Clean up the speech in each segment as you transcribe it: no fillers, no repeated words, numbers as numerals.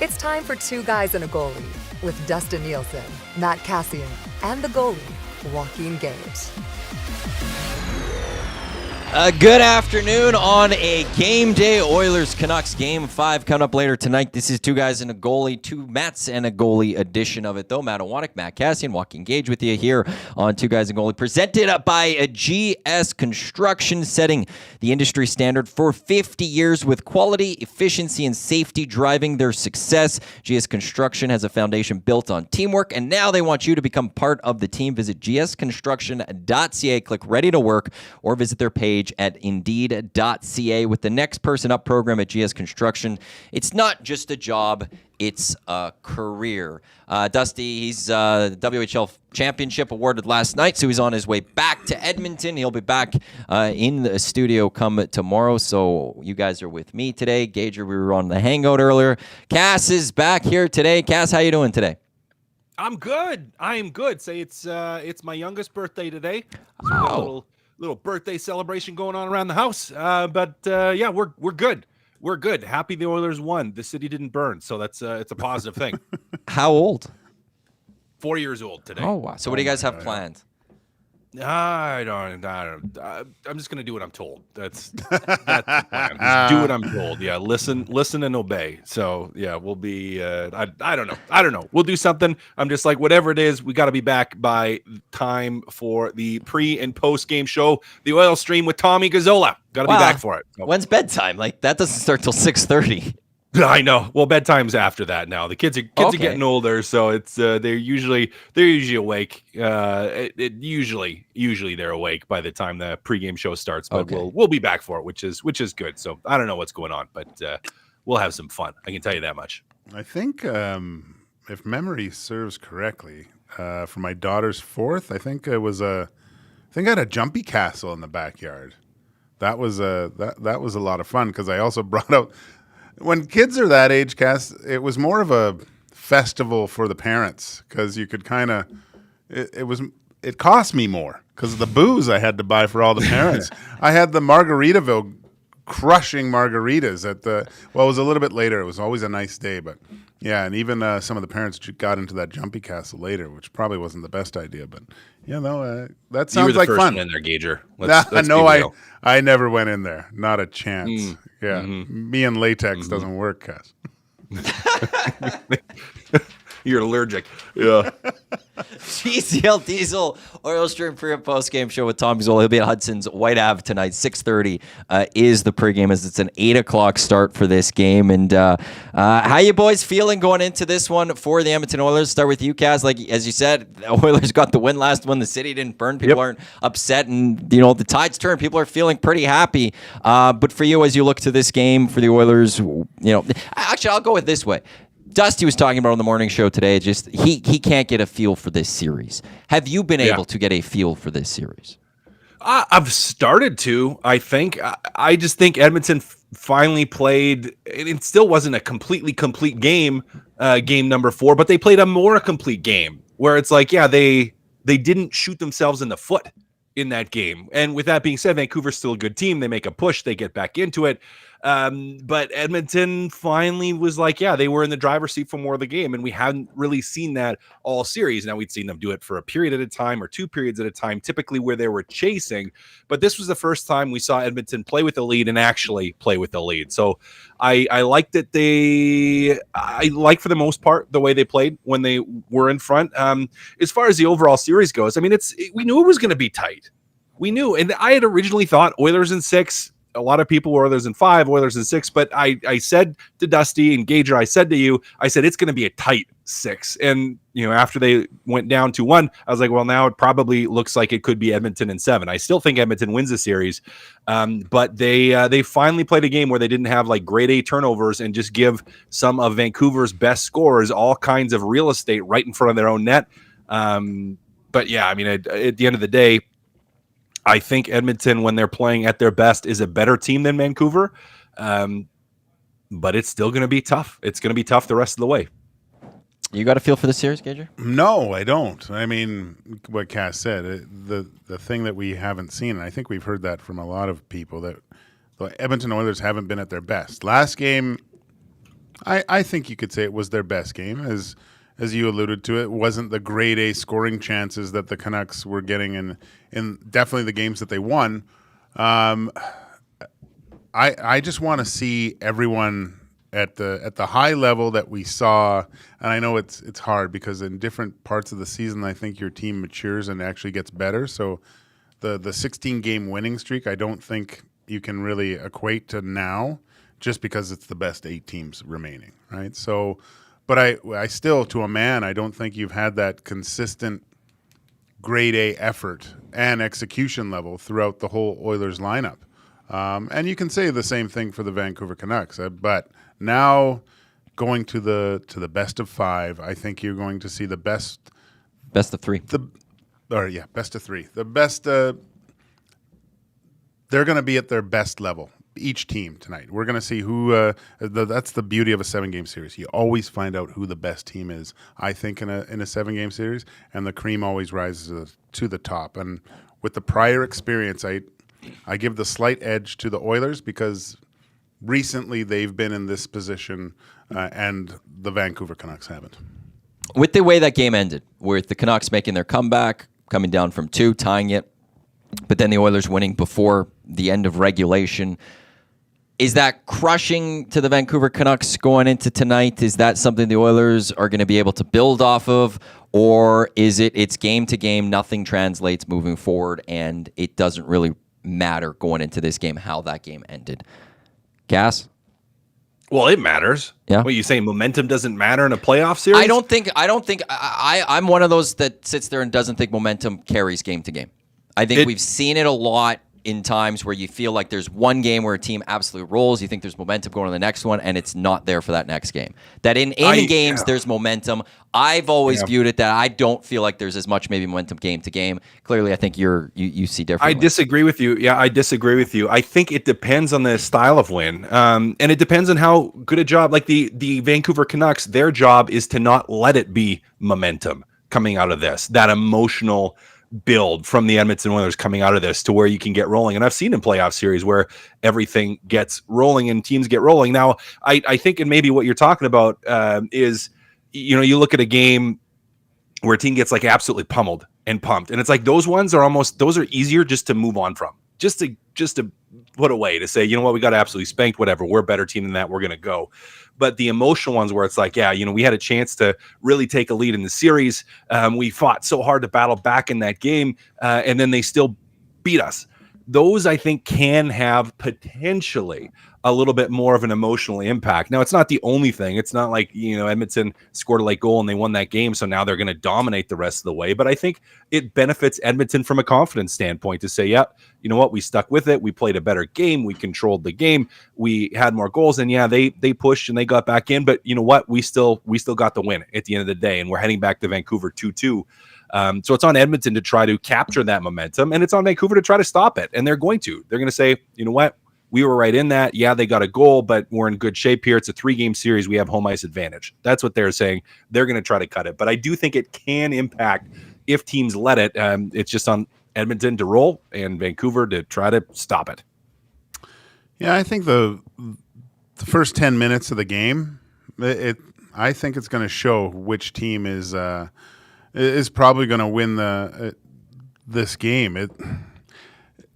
It's time for Two Guys and a Goalie with Dustin Nielsen, Matt Kassian, and the goalie, Joaquin Gage. Good afternoon on a game day. Oilers Canucks game 5 coming up later tonight. This is Two Guys and a Goalie, two Matts and a Goalie edition of it, though. Matt Iwanyk, Matt Cassian, Joaquin Gage with you here on Two Guys and Goalie, presented by a GS Construction, setting the industry standard for 50 years with quality, efficiency, and safety driving their success. GS Construction has a foundation built on teamwork, and now they want you to become part of the team. Visit gsconstruction.ca, click Ready to Work, or visit their page at indeed.ca. With the Next Person Up program at GS Construction, it's not just a job, it's a career. Dusty, he's WHL championship awarded last night, so he's on his way back to Edmonton. He'll be back in the studio come tomorrow, so you guys are with me today. Gager, we were on the hangout earlier. Cass is back here today. Cass, how you doing today? I'm good. I am good. Say it's my youngest birthday today. So we got a little birthday celebration going on around the house. But yeah, we're good. We're good. Happy the Oilers won. The city didn't burn, so that's it's a positive thing. How old? 4 years old today. Oh, wow. So what do you guys have planned? I don't. I'm just gonna do what I'm told. That's the plan. Just do what I'm told. Yeah, listen, and obey. So yeah, we'll be. I don't know. We'll do something. I'm just like, whatever it is, we got to be back by time for the pre and post game show, the Oil Stream with Tommy Gazzola. Got to be back for it. So. When's bedtime? Like that doesn't start till 6:30. I know. Well, bedtime's after that now. The kids are getting older, so it's they're usually awake. Usually they're awake by the time the pregame show starts. But we'll be back for it, which is good. So I don't know what's going on, but we'll have some fun. I can tell you that much. I think if memory serves correctly, for my daughter's 4th, I think I had a jumpy castle in the backyard. That was a lot of fun because I also brought out. When kids are that age, Cass, it was more of a festival for the parents because you could kind of it cost me more because of the booze I had to buy for all the parents. I had the Margaritaville crushing margaritas it was a little bit later. It was always a nice day, but yeah, and even some of the parents got into that jumpy castle later, which probably wasn't the best idea, but that sounds like fun. You were the first one in there, Gager. No, I never went in there. Not a chance. Yeah, me and latex doesn't work, Cass. You're allergic. Yeah. GCL Diesel Oil Stream pre and post game show with Tom Gazzola. He'll be at Hudson's White Ave tonight. 6:30 is the pregame, as it's an 8:00 start for this game. And how you boys feeling going into this one for the Edmonton Oilers? Start with you, Kaz. Like as you said, the Oilers got the win last one. The city didn't burn. People aren't upset, and the tide's turned. People are feeling pretty happy. But for you, as you look to this game for the Oilers, actually, I'll go with this way. Dusty was talking about on the morning show today, just he can't get a feel for this series. Have you been able to get a feel for this series? I've started to, I think. I just think Edmonton finally played, and it still wasn't a completely complete game, game number 4, but they played a more complete game where it's like, they didn't shoot themselves in the foot in that game. And with that being said, Vancouver's still a good team. They make a push, they get back into it. But Edmonton finally was like, they were in the driver's seat for more of the game, and we hadn't really seen that all series. Now we'd seen them do it for a period at a time or 2 periods at a time, typically where they were chasing, but this was the first time we saw Edmonton play with the lead and actually play with the lead. So I like that I like for the most part the way they played when they were in front. As far as the overall series goes, I mean, we knew it was going to be tight. We knew, and I had originally thought Oilers in 6. A lot of people were Oilers in 5, Oilers in 6, but I said to Dusty and Gager, I said to you, I said it's going to be a tight 6. And after they went down 2-1, I was like, well, now it probably looks like it could be Edmonton in 7. I still think Edmonton wins the series, but they finally played a game where they didn't have like grade A turnovers and just give some of Vancouver's best scorers all kinds of real estate right in front of their own net. But yeah, I mean, at the end of the day, I think Edmonton, when they're playing at their best, is a better team than Vancouver. But it's still going to be tough. It's going to be tough the rest of the way. You got a feel for the series, Gager? No, I don't. I mean, what Cass said, the thing that we haven't seen, and I think we've heard that from a lot of people, that the Edmonton Oilers haven't been at their best. Last game, I think you could say it was their best game, as you alluded to. It wasn't the grade A scoring chances that the Canucks were getting in definitely the games that they won. I just want to see everyone at the high level that we saw, and I know it's hard because in different parts of the season, I think your team matures and actually gets better. So the 16 game winning streak, I don't think you can really equate to now, just because it's the best 8 teams remaining, right? So, but I still, to a man, I don't think you've had that consistent grade A effort and execution level throughout the whole Oilers lineup. And you can say the same thing for the Vancouver Canucks, but now going to the best of 5, I think you're going to see the best of 3. Best of 3. The best. They're going to be at their best level. Each team tonight. We're going to see who. That's the beauty of a 7-game series. You always find out who the best team is. I think in a 7-game series, and the cream always rises to the top. And with the prior experience, I give the slight edge to the Oilers because recently they've been in this position, and the Vancouver Canucks haven't. With the way that game ended, with the Canucks making their comeback, coming down from 2, tying it, but then the Oilers winning before the end of regulation. Is that crushing to the Vancouver Canucks going into tonight? Is that something the Oilers are going to be able to build off of? Or is it's game to game, nothing translates moving forward, and it doesn't really matter going into this game how that game ended? Cass? Well, it matters. Yeah. What you saying? Momentum doesn't matter in a playoff series? I don't think I'm one of those that sits there and doesn't think momentum carries game to game. I think we've seen it a lot in times where you feel like there's one game where a team absolutely rolls. You think there's momentum going to the next one, and it's not there for that next game. That in games, there's momentum. I've always viewed it that I don't feel like there's as much maybe momentum game to game. Clearly, I think you see differently. I disagree with you. Yeah, I disagree with you. I think it depends on the style of win. And it depends on how good a job, like the Vancouver Canucks, their job is to not let it be momentum coming out of this, that emotional build from the Edmonton Oilers coming out of this to where you can get rolling. And I've seen in playoff series where everything gets rolling and teams get rolling. Now, I think, and maybe what you're talking about is, you look at a game where a team gets like absolutely pummeled and pumped. And it's like those are easier just to move on from, just to put away, to say, you know what, we got absolutely spanked, whatever. We're a better team than that. We're going to go. But the emotional ones where it's like, we had a chance to really take a lead in the series. We fought so hard to battle back in that game, and then they still beat us. Those, I think, can have potentially a little bit more of an emotional impact. Now, it's not the only thing. It's not like, Edmonton scored a late goal and they won that game, so now they're going to dominate the rest of the way. But I think it benefits Edmonton from a confidence standpoint to say, you know what, we stuck with it. We played a better game. We controlled the game. We had more goals, and they pushed and they got back in. But you know what? We still got the win at the end of the day, and we're heading back to Vancouver 2-2. So it's on Edmonton to try to capture that momentum, and it's on Vancouver to try to stop it. And they're going to. They're going to say, you know what? We were right in that. Yeah, they got a goal, but we're in good shape here. It's a 3-game series. We have home ice advantage. That's what they're saying. They're going to try to cut it. But I do think it can impact if teams let it. It's just on Edmonton to roll and Vancouver to try to stop it. Yeah, I think the first 10 minutes of the game, I think it's going to show which team is probably going to win this game.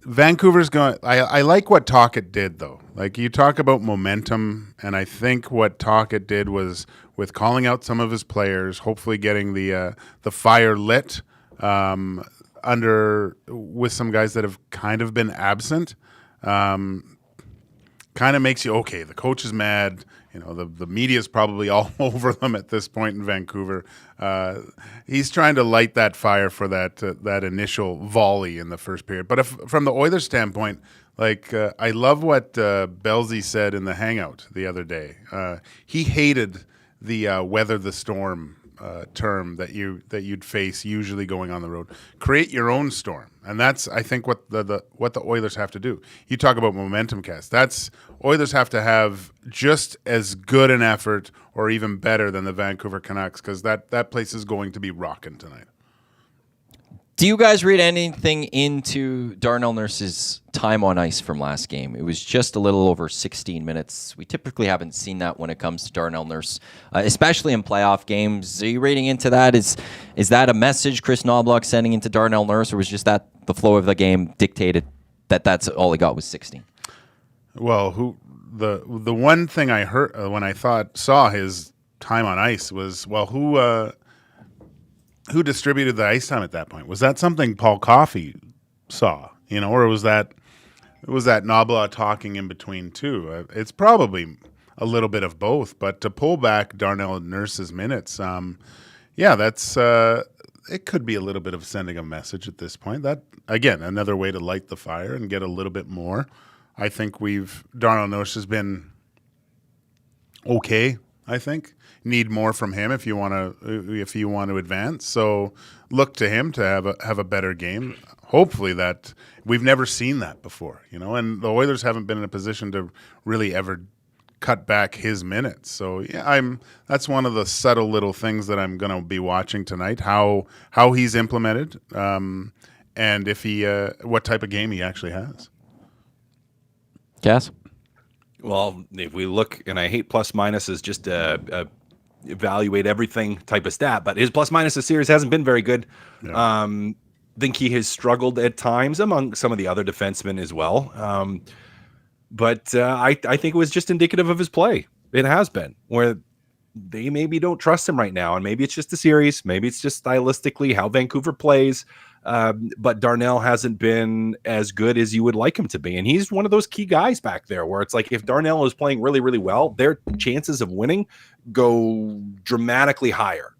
Vancouver's going. I like what Tocchet did, though. Like, you talk about momentum, and I think what Tocchet did was with calling out some of his players, hopefully getting the fire lit with some guys that have kind of been absent. Kind of makes you, okay, the coach is mad. The media is probably all over them at this point in Vancouver. He's trying to light that fire for that initial volley in the first period. But from the Oilers' standpoint, I love what Belzy said in the hangout the other day. He hated the weather the storm term that you'd face usually going on the road. Create your own storm, and that's, I think, what the Oilers have to do. You talk about momentum, Cass. That's Oilers have to have just as good an effort or even better than the Vancouver Canucks, because that place is going to be rocking tonight. Do you guys read anything into Darnell Nurse's time on ice from last game? It was just a little over 16 minutes. We typically haven't seen that when it comes to Darnell Nurse, especially in playoff games. Are you reading into that? Is that a message Chris Knobloch sending into Darnell Nurse, or was just that the flow of the game dictated that that's all he got was 16? Well, the one thing I heard when I saw his time on ice was, well, who distributed the ice time at that point? Was that something Paul Coffey saw, or was that Knobloch talking in between too? It's probably a little bit of both, but to pull back Darnell Nurse's minutes, that's it could be a little bit of sending a message at this point. That, again, another way to light the fire and get a little bit more. I think Darnell Nurse has been okay. I think need more from him if you want to advance. So look to him to have a better game. Hopefully that we've never seen that before, and the Oilers haven't been in a position to really ever cut back his minutes. So yeah, that's one of the subtle little things that I'm going to be watching tonight, how he's implemented, and if he what type of game he actually has. Cass? Well, if we look, and I hate plus minus as just evaluate everything type of stat, but his plus minus this series hasn't been very good. Yeah. Think he has struggled at times among some of the other defensemen as well. But I think it was just indicative of his play. It has been, where they maybe don't trust him right now, and maybe it's just the series, maybe it's just stylistically how Vancouver plays. But Darnell hasn't been as good as you would like him to be. And he's one of those key guys back there where it's like if Darnell is playing really, really well, their chances of winning go dramatically higher.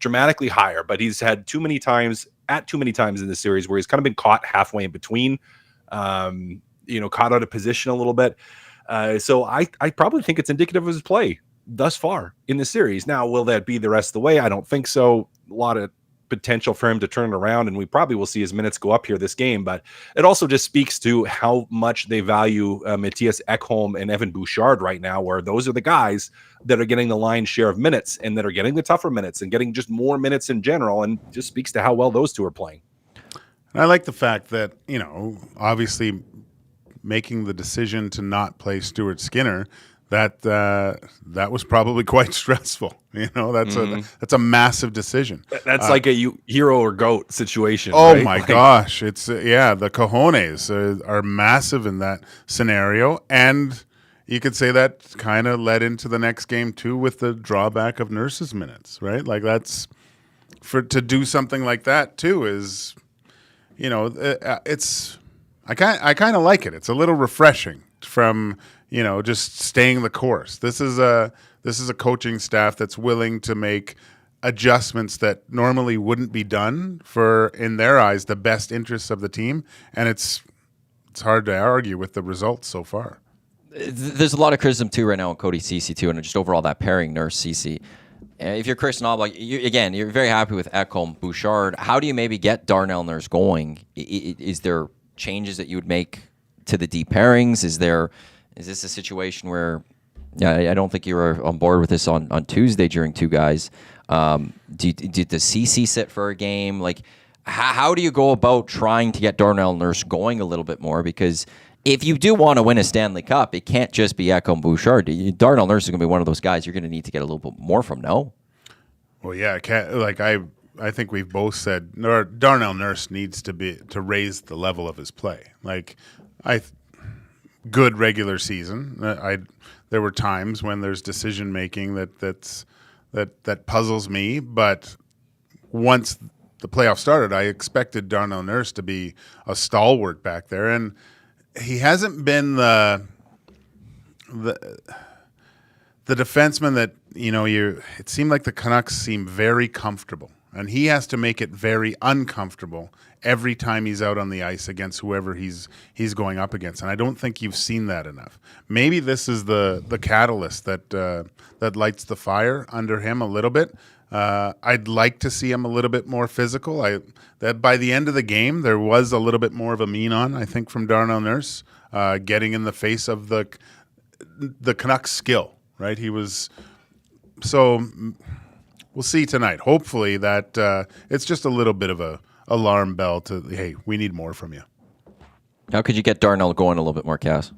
But he's had too many times in the series where he's kind of been caught halfway in between, caught out of position a little bit. So I probably think it's indicative of his play thus far in the series. Now, will that be the rest of the way? I don't think so. A lot of potential for him to turn it around, and we probably will see his minutes go up here this game, but it also just speaks to how much they value Matthias Ekholm and Evan Bouchard right now, where those are the guys that are getting the lion's share of minutes and that are getting the tougher minutes and getting just more minutes in general, and just speaks to how well those two are playing. And I like the fact that, obviously making the decision to not play Stuart Skinner, that was probably quite stressful. That's a massive decision. That's like a hero or goat situation. Oh right? my gosh, it's the cojones are massive in that scenario, and you could say that kind of led into the next game too, with the drawback of Nurse's minutes, right? Like to do something like that too is, it's I kind of like it. It's a little refreshing from just staying the course. This is a coaching staff that's willing to make adjustments that normally wouldn't be done for, in their eyes, the best interests of the team, and it's hard to argue with the results so far. There's a lot of criticism too right now on Cody Ceci too, and just overall that pairing Nurse Ceci. If you're Chris Knobloch, you're very happy with Ekholm Bouchard. How do you maybe get Darnell Nurse going? Is there changes that you would make to the deep pairings? Is this a situation where, I don't think you were on board with this on Tuesday during two guys. Did the CC sit for a game? Like, how do you go about trying to get Darnell Nurse going a little bit more? Because if you do want to win a Stanley Cup, it can't just be Ekholm Bouchard. Darnell Nurse is going to be one of those guys you're going to need to get a little bit more from, no? Well, yeah, I think we've both said Darnell Nurse needs to raise the level of his play. Like, good regular season. There were times when there's decision making that puzzles me, but once the playoffs started, I expected Darnell Nurse to be a stalwart back there, and he hasn't been the defenseman that it seemed like the Canucks seem very comfortable, and he has to make it very uncomfortable every time he's out on the ice against whoever he's going up against. And I don't think you've seen that enough. Maybe this is the catalyst that lights the fire under him a little bit. I'd like to see him a little bit more physical. That by the end of the game, there was a little bit more of a mean on, I think, from Darnell Nurse, getting in the face of the Canucks skill, right? So we'll see tonight. Hopefully that it's just a little bit of a alarm bell to, hey, we need more from you. How could you get Darnell going a little bit more, Cass?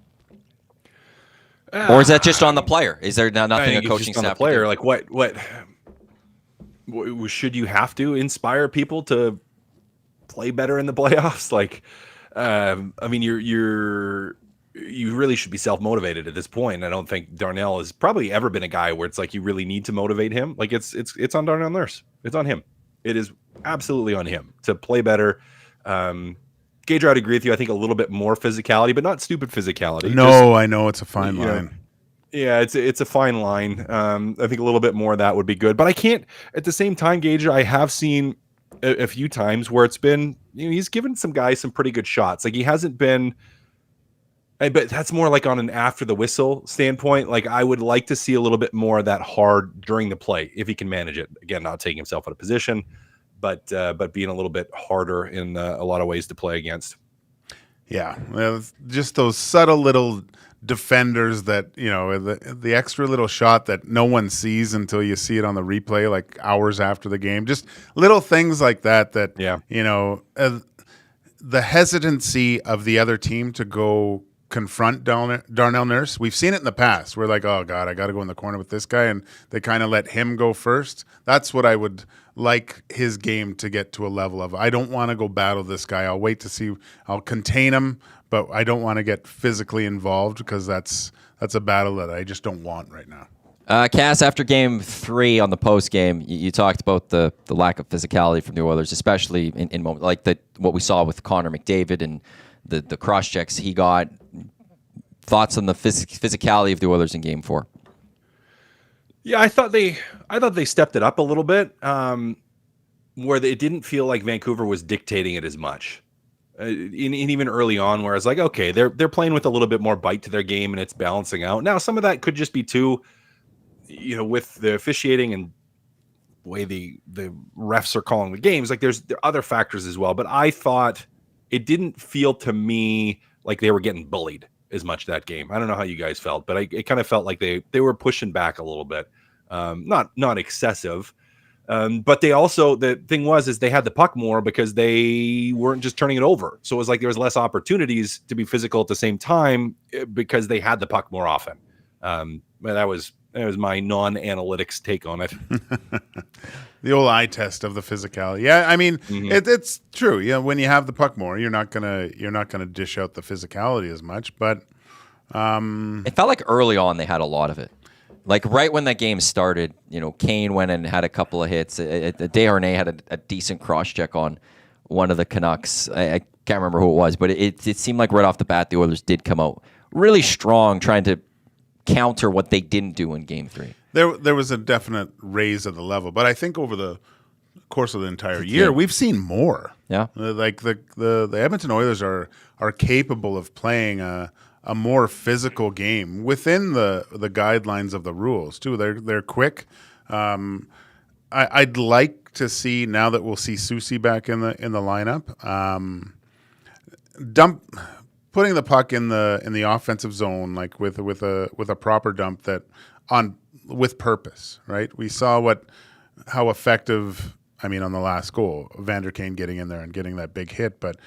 Or is that just on the player? Is there now nothing a coaching staff on the player? Like what should you have to inspire people to play better in the playoffs? Like, I mean, you really should be self-motivated at this point. I don't think Darnell has probably ever been a guy where it's like you really need to motivate him. Like it's on Darnell Nurse. It's on him. It is absolutely on him to play better. Gage, I'd agree with you. I think a little bit more physicality, but not stupid physicality. No, I know it's a fine line. Yeah, it's a fine line. I think a little bit more of that would be good. But I can't, at the same time, Gage, I have seen a few times where it's been, he's given some guys some pretty good shots. Like he hasn't been, but that's more like on an after the whistle standpoint. Like I would like to see a little bit more of that hard during the play if he can manage it. Again, not taking himself out of position, but being a little bit harder in a lot of ways to play against. Yeah, well, just those subtle little defenders that, the extra little shot that no one sees until you see it on the replay, like hours after the game. Just little things like that. The hesitancy of the other team to go confront Darnell Nurse. We've seen it in the past. We're like, oh God, I got to go in the corner with this guy, and they kind of let him go first. That's what I would like his game to get to a level of. I don't want to go battle this guy. I'll wait to see. I'll contain him, but I don't want to get physically involved because that's a battle that I just don't want right now. Cass, after Game 3 on the post game, you talked about the lack of physicality from the Oilers, especially in moments like what we saw with Connor McDavid and the cross checks he got. Thoughts on the physicality of the Oilers in Game 4? Yeah, I thought they stepped it up a little bit, where it didn't feel like Vancouver was dictating it as much. Even early on, where I was like, okay, they're playing with a little bit more bite to their game and it's balancing out. Now, some of that could just be too, with the officiating and the way the refs are calling the games. Like there are other factors as well, but I thought it didn't feel to me like they were getting bullied as much that game. I don't know how you guys felt, but it kind of felt like they were pushing back a little bit. Not excessive. But they also, the thing is they had the puck more because they weren't just turning it over. So it was like there was less opportunities to be physical at the same time because they had the puck more often. But that was my non-analytics take on it. The old eye test of the physicality. Yeah, I mean, it's true. Yeah, when you have the puck more, you're not gonna dish out the physicality as much. But it felt like early on they had a lot of it. Like right when that game started, Kane went and had a couple of hits. Desharnais had a decent cross check on one of the Canucks. I can't remember who it was, but it seemed like right off the bat the Oilers did come out really strong, trying to counter what they didn't do in Game 3. There was a definite raise of the level, but I think over the course of the entire year, we've seen more. Yeah, like the Edmonton Oilers are capable of playing a more physical game within the guidelines of the rules too. They're quick. I'd like to see, now that we'll see Susie back in the lineup, putting the puck in the offensive zone, like with a proper dump that with purpose, right? We saw how effective. I mean, on the last goal, Vander Kane getting in there and getting that big hit, but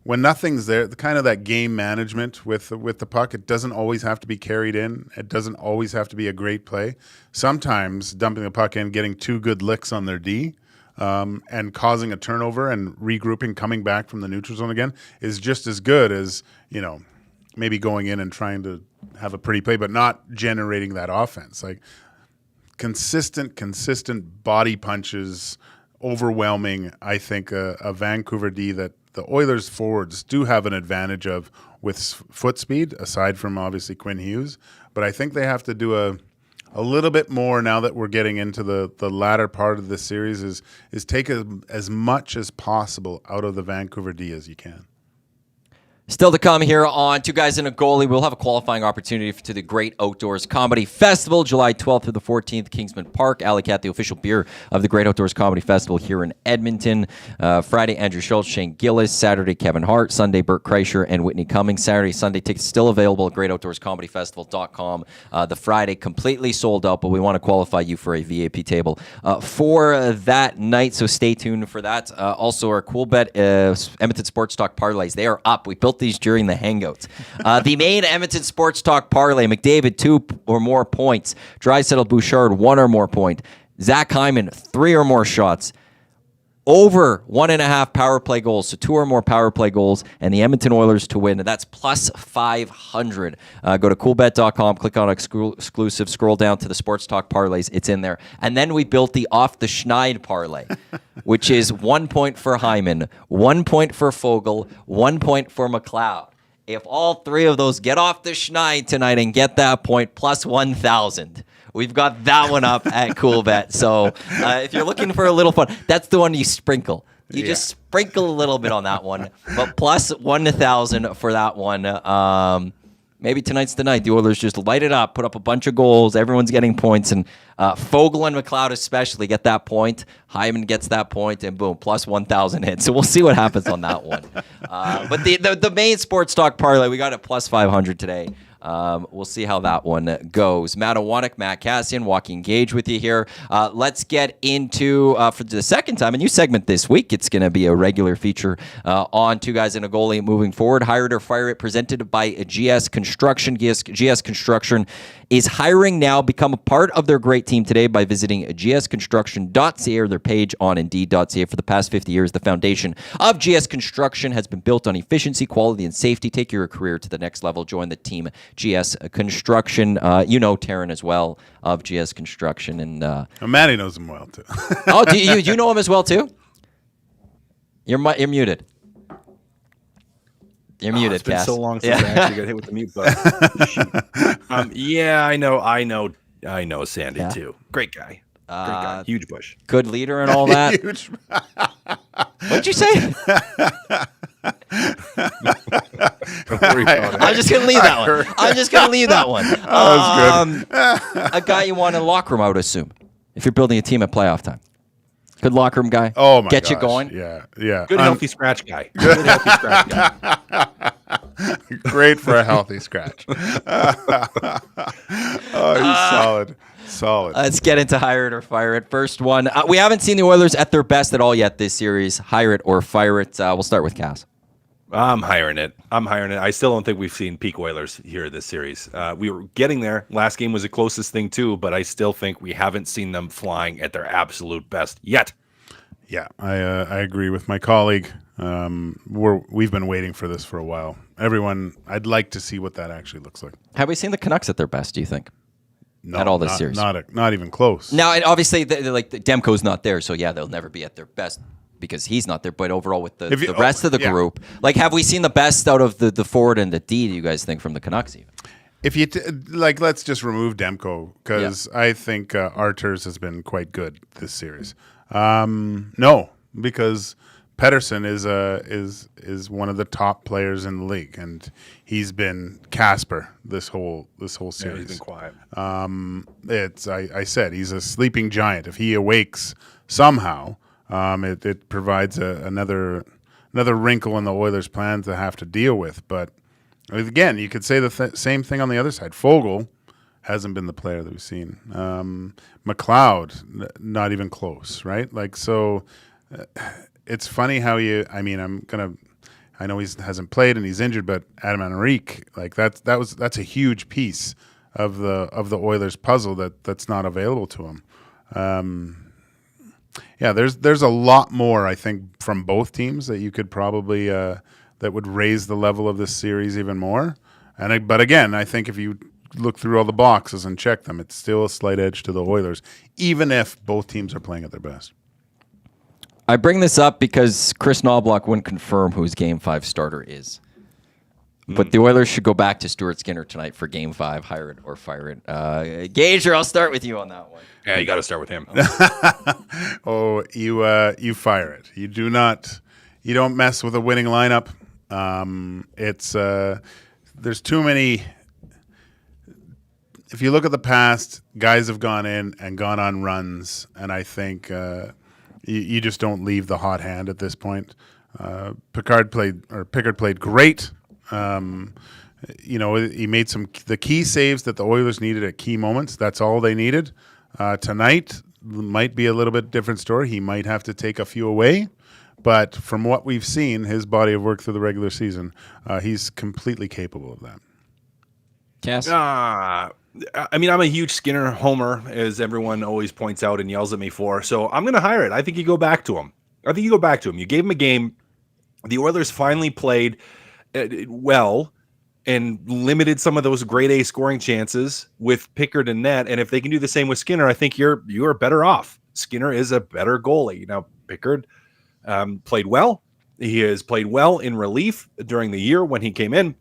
when nothing's there, kind of that game management with the puck, it doesn't always have to be carried in. It doesn't always have to be a great play. Sometimes dumping the puck in, getting 2 good licks on their D, and causing a turnover and regrouping, coming back from the neutral zone again is just as good as, maybe going in and trying to have a pretty play, but not generating that offense. Like consistent body punches, overwhelming, I think, a Vancouver D that the Oilers forwards do have an advantage of with foot speed, aside from obviously Quinn Hughes. But I think they have to do a little bit more now that we're getting into the latter part of this series is take as much as possible out of the Vancouver D as you can. Still to come here on Two Guys and a Goalie. We'll have a qualifying opportunity to the Great Outdoors Comedy Festival, July 12th through the 14th, Kingsman Park. Alley Cat, the official beer of the Great Outdoors Comedy Festival here in Edmonton. Friday, Andrew Schultz, Shane Gillis. Saturday, Kevin Hart. Sunday, Burt Kreischer and Whitney Cummings. Saturday, Sunday tickets still available at greatoutdoorscomedyfestival.com. The Friday, completely sold out, but we want to qualify you for a VIP table for that night, so stay tuned for that. Also, our Coolbet Edmonton Sports Talk parlays, they are up. We built these during the Hangouts. The main Edmonton Sports Talk parlay, McDavid, 2 or more points. Draisaitl Bouchard, 1 or more point. Zach Hyman, 3 or more shots. Over 1.5 power play goals, so 2 or more power play goals, and the Edmonton Oilers to win. That's plus 500. Go to coolbet.com, click on exclusive, scroll down to the Sports Talk parlays. It's in there. And then we built the off the schneid parlay, which is 1 point for Hyman, 1 point for Fogle, 1 point for McLeod. If all 3 of those get off the schneid tonight and get that point, plus 1,000. We've got that one up at Coolbet. So if you're looking for a little fun, that's the one you sprinkle. You just sprinkle a little bit on that one. But plus 1,000 for that one. Maybe tonight's the night. The Oilers just light it up, put up a bunch of goals. Everyone's getting points. And Fogle and McLeod especially get that point. Hyman gets that point, and boom, plus 1,000 hits. So we'll see what happens on that one. But the main Sports Talk parlay, we got it plus 500 today. We'll see how that one goes. Matt Iwanyk, Matt Cassian, Joaquin Gage with you here. Let's get into, for the second time, a new segment this week. It's going to be a regular feature on Two Guys and a Goalie moving forward. Hire It or Fire It, presented by GS Construction. GS Construction is hiring now. Become a part of their great team today by visiting gsconstruction.ca or their page on Indeed.ca. For the past 50 years, the foundation of GS Construction has been built on efficiency, quality, and safety. Take your career to the next level. Join the team, GS Construction. You know Taryn as well of GS Construction. And Matty knows him well, too. Oh, do you know him as well, too? You're muted. You're muted, It's been Cass. so long since I actually got hit with the mute button. Yeah, I know Sandy too. Great guy. Great guy. Huge bush. Good leader and all that. Huge. What'd you say? Don't worry about it. I'm just going to leave that one. That was good. A guy you want in the locker room, I would assume, if you're building a team at playoff time. Good locker room guy. Oh, my Get gosh. you going. Yeah. Good healthy scratch guy. Good healthy scratch guy. Great for a healthy scratch. He's solid. Let's get into Hire It or Fire It. First one. We haven't seen the Oilers at their best at all yet this series. Hire It or Fire It. We'll start with Cass. I'm hiring it. I still don't think we've seen peak Oilers here this series. We were getting there. Last game was the closest thing too, but I still think we haven't seen them flying at their absolute best yet. Yeah, I agree with my colleague. We've been waiting for this for a while. Everyone, I'd like to see what that actually looks like. Have we seen the Canucks at their best, do you think? No, at all this series? Not even close. Now, obviously, Demko's not there, so yeah, they'll never be at their best because he's not there. But overall, with the rest of the group, have we seen the best out of the forward and the D, do you guys think, from the Canucks even? If you let's just remove Demko because I think Arturs has been quite good this series. No, because Pettersson is one of the top players in the league, and he's been Casper this whole series. Yeah, he's been quiet. I said he's a sleeping giant. If he awakes somehow, it provides another wrinkle in the Oilers' plan to have to deal with. But again, you could say the same thing on the other side. Fogle hasn't been the player that we've seen. McLeod, not even close, right? It's funny how I know he hasn't played and he's injured, but Adam Henrique, that's a huge piece of the Oilers puzzle that's not available to him. There's a lot more, I think, from both teams that you could probably that would raise the level of this series even more. But again, I think if you look through all the boxes and check them, it's still a slight edge to the Oilers, even if both teams are playing at their best. I bring this up because Chris Knobloch wouldn't confirm who his Game 5 starter is. But the Oilers should go back to Stuart Skinner tonight for Game 5, hire it or fire it. Gage, I'll start with you on that one. Yeah, you got to start with him. You fire it. You don't mess with a winning lineup. It's there's too many. If you look at the past, guys have gone in and gone on runs, and I think you just don't leave the hot hand at this point. Pickard played great. He made the key saves that the Oilers needed at key moments. That's all they needed. Tonight might be a little bit different story. He might have to take a few away, but from what we've seen, his body of work through the regular season, he's completely capable of that. Cass? I mean, I'm a huge Skinner homer, as everyone always points out and yells at me for. So I'm going to hire it. I think you go back to him. You gave him a game. The Oilers finally played well and limited some of those grade A scoring chances with Pickard and net. And if they can do the same with Skinner, I think you're better off. Skinner is a better goalie. Now, Pickard played well. He has played well in relief during the year when he came in.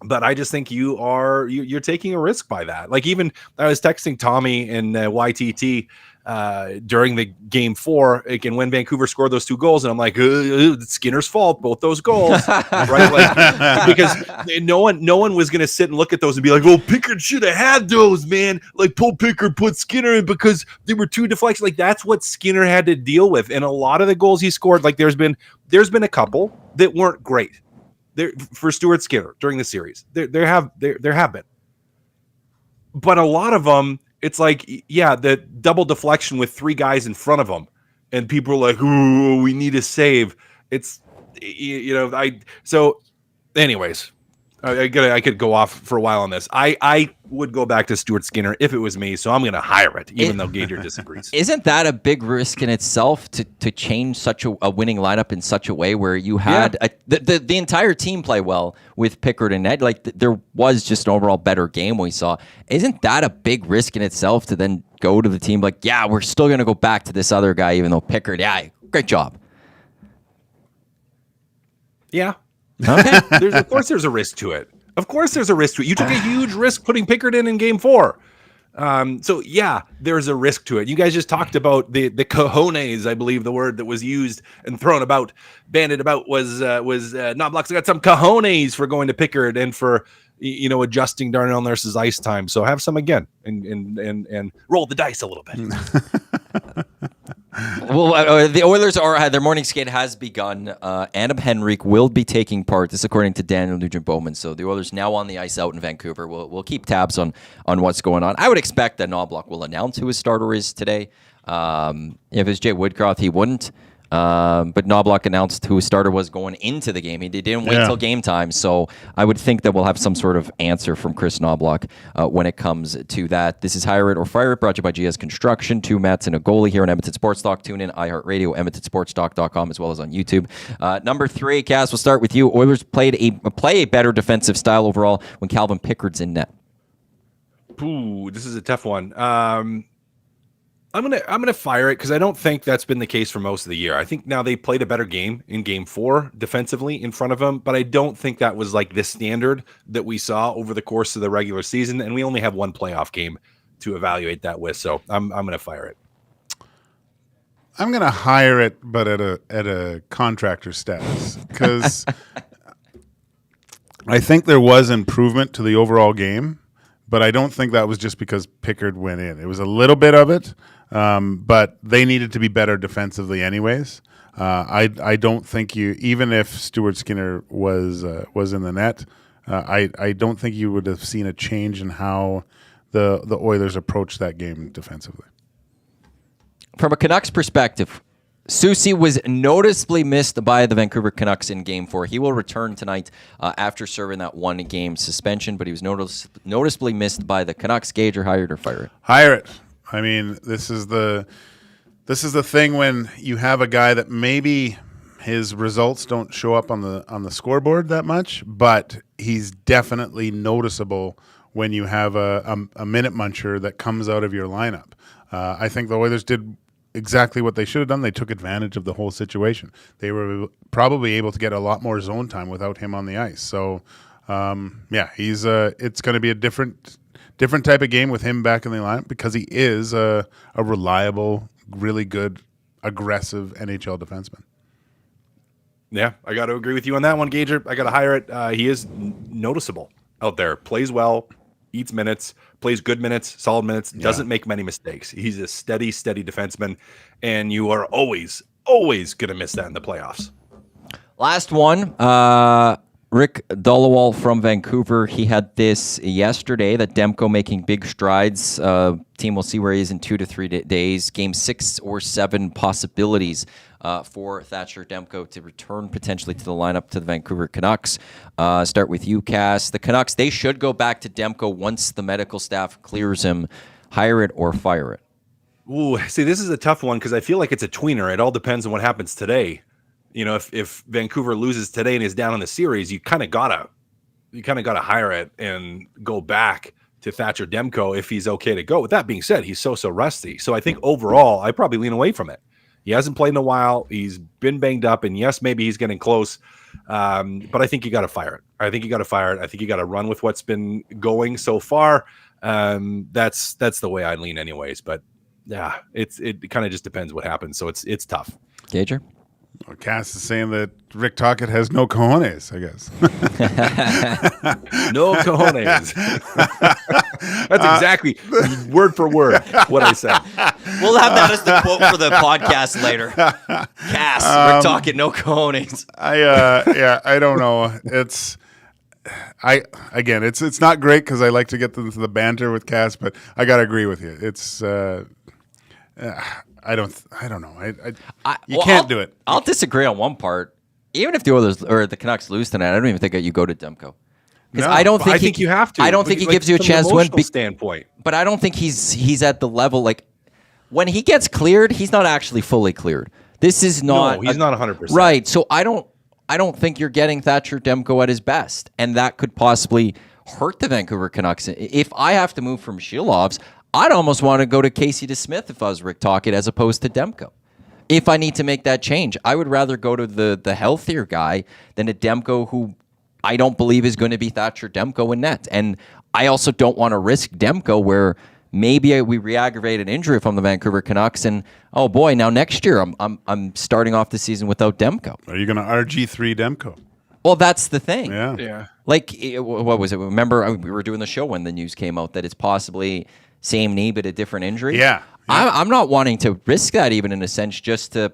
But I just think you're taking a risk by that. Like, even I was texting Tommy and YTT during the game 4, and when Vancouver scored those 2 goals, and I'm like, it's Skinner's fault, both those goals, right? Like, because no one was going to sit and look at those and be like, well, Pickard should have had those, man. Like, Paul Pickard put Skinner in because they were 2 deflections. Like, that's what Skinner had to deal with. And a lot of the goals he scored, like, there's been a couple that weren't great. There for Stuart Skinner during the series. There have been. But a lot of them, it's like, yeah, the double deflection with 3 guys in front of them, and people are like, "Ooh, we need a save." It's, so anyways, I could go off for a while on this. I would go back to Stuart Skinner if it was me, so I'm going to hire it, even though Gage disagrees. Isn't that a big risk in itself to change such a winning lineup in such a way where you had the entire team play well with Pickard and Ned? Like, there was just an overall better game we saw. Isn't that a big risk in itself to then go to the team like, yeah, we're still going to go back to this other guy, even though Pickard, yeah, great job. Yeah. Okay. Of course there's a risk to it. You took a huge risk putting Pickard in game 4. So yeah, there's a risk to it. You guys just talked about the cojones, I believe the word that was used and bandied about was Knobloch's got some cojones for going to Pickard and for adjusting Darnell Nurse's ice time. So have some again and roll the dice a little bit. Well, the Oilers their morning skate has begun. Adam Henrique will be taking part. This is according to Daniel Nugent-Bowman. So the Oilers now on the ice out in Vancouver. We'll keep tabs on what's going on. I would expect that Knobloch will announce who his starter is today. If it's Jay Woodcroft, he wouldn't. But Knobloch announced who his starter was going into the game. He didn't wait till game time, so I would think that we'll have some sort of answer from Chris Knobloch when it comes to that. This is Hire It or Fire It, brought to you by GS Construction. 2 Mats and a goalie here on Edmonton Sports Talk. Tune in, iHeartRadio, EdmontonSportsTalk.com, as well as on YouTube. Number 3, Cass, we'll start with you. Oilers play a better defensive style overall when Calvin Pickard's in net. Ooh, this is a tough one. I'm gonna fire it because I don't think that's been the case for most of the year. I think now they played a better game in game 4 defensively in front of them, but I don't think that was like the standard that we saw over the course of the regular season, and we only have 1 playoff game to evaluate that with. So I'm gonna fire it. I'm gonna hire it, but at a contractor status, because I think there was improvement to the overall game, but I don't think that was just because Pickard went in. It was a little bit of it. But they needed to be better defensively anyways. I don't think even if Stuart Skinner was in the net, I don't think you would have seen a change in how the Oilers approached that game defensively. From a Canucks perspective, Soucy was noticeably missed by the Vancouver Canucks in Game 4. He will return tonight after serving that 1-game suspension, but he was noticeably missed by the Canucks. Gage, or hire it or fire it? Hire it. I mean, this is the thing when you have a guy that maybe his results don't show up on the scoreboard that much, but he's definitely noticeable when you have a minute muncher that comes out of your lineup. I think the Oilers did exactly what they should have done. They took advantage of the whole situation. They were probably able to get a lot more zone time without him on the ice. So, he's it's going to be a different type of game with him back in the lineup because he is a reliable, really good, aggressive NHL defenseman. Yeah, I got to agree with you on that one, Gager. I got to hire it. He is noticeable out there. Plays well, eats minutes, plays good minutes, solid minutes, doesn't make many mistakes. He's a steady defenseman, and you are always going to miss that in the playoffs. Last one, Rick Dollowall from Vancouver. He had this yesterday, that Demko making big strides. Team will see where he is in 2 to 3 days. Game 6 or 7 possibilities for Thatcher Demko to return potentially to the lineup to the Vancouver Canucks. Start with you, Cass. The Canucks, they should go back to Demko once the medical staff clears him. Hire it or fire it. Ooh, see, this is a tough one because I feel like it's a tweener. It all depends on what happens today. You know, if Vancouver loses today and is down in the series, you kind of gotta hire it and go back to Thatcher Demko if he's okay to go. With that being said, he's so rusty. So I think overall, I probably lean away from it. He hasn't played in a while. He's been banged up, and yes, maybe he's getting close. But I think you got to fire it. I think you got to run with what's been going so far. That's the way I lean, anyways. But yeah, it kind of just depends what happens. So it's tough. Gager? Well, Cass is saying that Rick Tocchet has no cojones, I guess. No cojones. That's exactly word for word what I said. We'll have that as the quote for the podcast later. Cass, Rick Tocchet, no cojones. I don't know. It's not great because I like to get into the banter with Cass, but I got to agree with you. It's I don't know. You can't do it. I'll disagree on one part. Even if the Oilers or the Canucks lose tonight, I don't even think that you go to Demko. No, I think you have to. I don't think he gives you a chance to win. Standpoint. But I don't think he's at the level, like, when he gets cleared, he's not actually fully cleared. This is not. No, he's not 100%. Right. So I don't think you're getting Thatcher Demko at his best, and that could possibly hurt the Vancouver Canucks. If I have to move from Shilovs, I'd almost want to go to Casey DeSmith if I was Rick Tocchet as opposed to Demko. If I need to make that change, I would rather go to the healthier guy than a Demko who I don't believe is going to be Thatcher Demko in net. And I also don't want to risk Demko where maybe we re-aggravate an injury from the Vancouver Canucks and, oh boy, now next year I'm starting off the season without Demko. Are you going to RG3 Demko? Well, that's the thing. Yeah. Like, what was it? Remember, we were doing the show when the news came out that it's possibly same knee but a different injury. Yeah. I'm not wanting to risk that even in a sense just to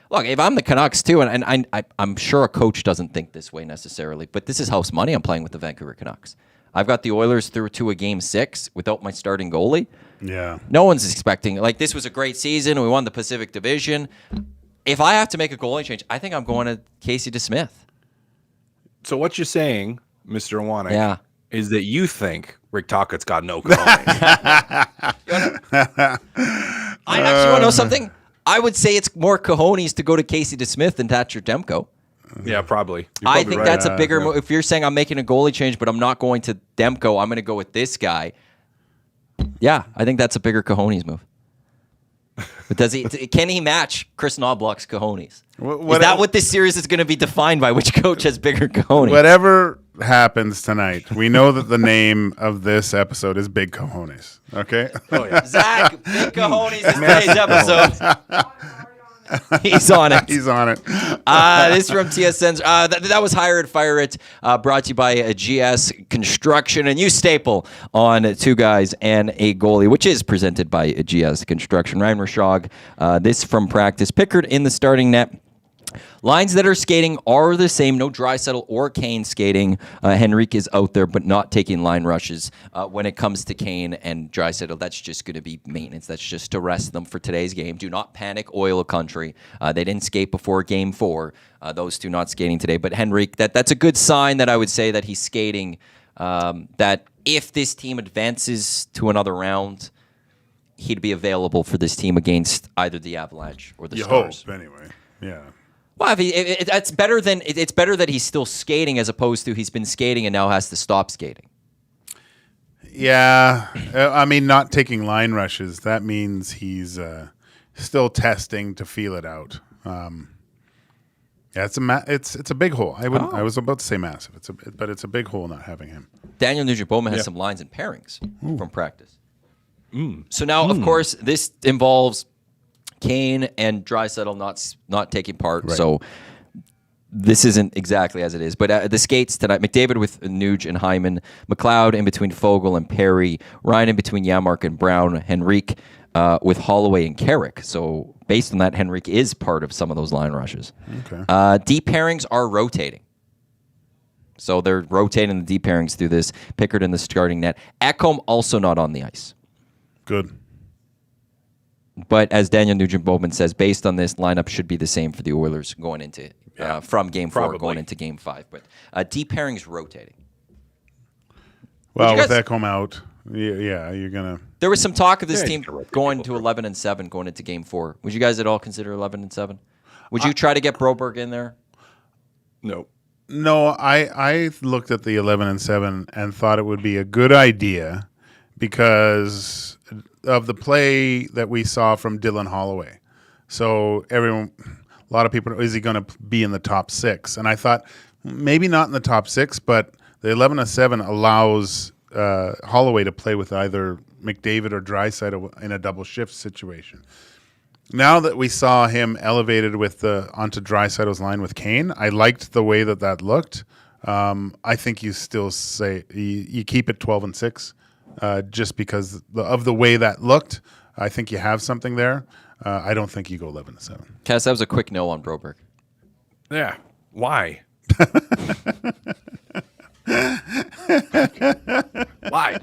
look. If I'm the Canucks too, and I'm sure a coach doesn't think this way necessarily, but this is house money. I'm playing with the Vancouver Canucks. I've got the Oilers through to a game 6 without my starting goalie. Yeah. No one's expecting, like, this was a great season. We won the Pacific Division. If I have to make a goalie change, I think I'm going to Casey DeSmith. So what you're saying, Mr. Iwanyk, yeah, is that you think Rick Tocchet's got no cojones. I actually want to know something. I would say it's more cojones to go to Casey DeSmith than Thatcher Demko. Yeah, probably. I think that's a bigger move. If you're saying I'm making a goalie change, but I'm not going to Demko, I'm going to go with this guy. Yeah, I think that's a bigger cojones move. But can he match Chris Knobloch's cojones? Is that what this series is going to be defined by? Which coach has bigger cojones? Whatever happens tonight, we know that the name of this episode is Big Cojones. Okay? Oh, yeah. Zach, Big Cojones is today's episode. He's on it. He's on it. This is from TSN's. That was Hire It, Fire It, brought to you by GS Construction. And you staple on Two Guys and a Goalie, which is presented by GS Construction. Ryan Rashog, this from practice. Pickard in the starting net. Lines that are skating are the same. No Draisaitl or Kane skating. Henrique is out there, but not taking line rushes. When it comes to Kane and Draisaitl, that's just going to be maintenance. That's just to rest them for today's game. Do not panic, Oil Country. They didn't skate before Game 4. Those two not skating today. But Henrique, that's a good sign that I would say that he's skating. That if this team advances to another round, he'd be available for this team against either the Avalanche or the Stars. Hope, anyway. Yeah. Well, it's better that he's still skating as opposed to he's been skating and now has to stop skating. Yeah, I mean, not taking line rushes. That means he's still testing to feel it out. Yeah, it's a big hole. I was about to say massive. But it's a big hole not having him. Daniel Nugent-Bowman has some lines and pairings from practice. So now, of course, this involves Kane and Draisaitl not taking part. Right. So this isn't exactly as it is, but the skates tonight, McDavid with Nuge and Hyman, McLeod in between Fogle and Perry, Ryan in between Yamark and Brown, Henrique with Holloway and Carrick. So based on that, Henrique is part of some of those line rushes. Okay. Deep pairings are rotating. So they're rotating the deep pairings through this. Pickard in the starting net. Ekholm also not on the ice. Good. But as Daniel Nugent-Bowman says, based on this, lineup should be the same for the Oilers going into from Game 4 going into Game 5. But deep pairings rotating. Well, with Ekholm out, yeah, you're gonna. There was some talk of this team going to 11-7 going into Game 4. Would you guys at all consider 11-7? Would you try to get Broberg in there? No. No, I looked at the 11-7 and thought it would be a good idea because of the play that we saw from Dylan Holloway. So a lot of people, is he going to be in the top 6? And I thought maybe not in the top 6, but the 11-7 allows Holloway to play with either McDavid or Draisaitl in a double shift situation. Now that we saw him elevated onto Draisaitl's line with Kane, I liked the way that looked. I think you still say you keep it 12-6, just because of the way that looked. I think you have something there. I don't think you go 11-7. Cass, that was a quick no on Broberg. Yeah. Why? Why?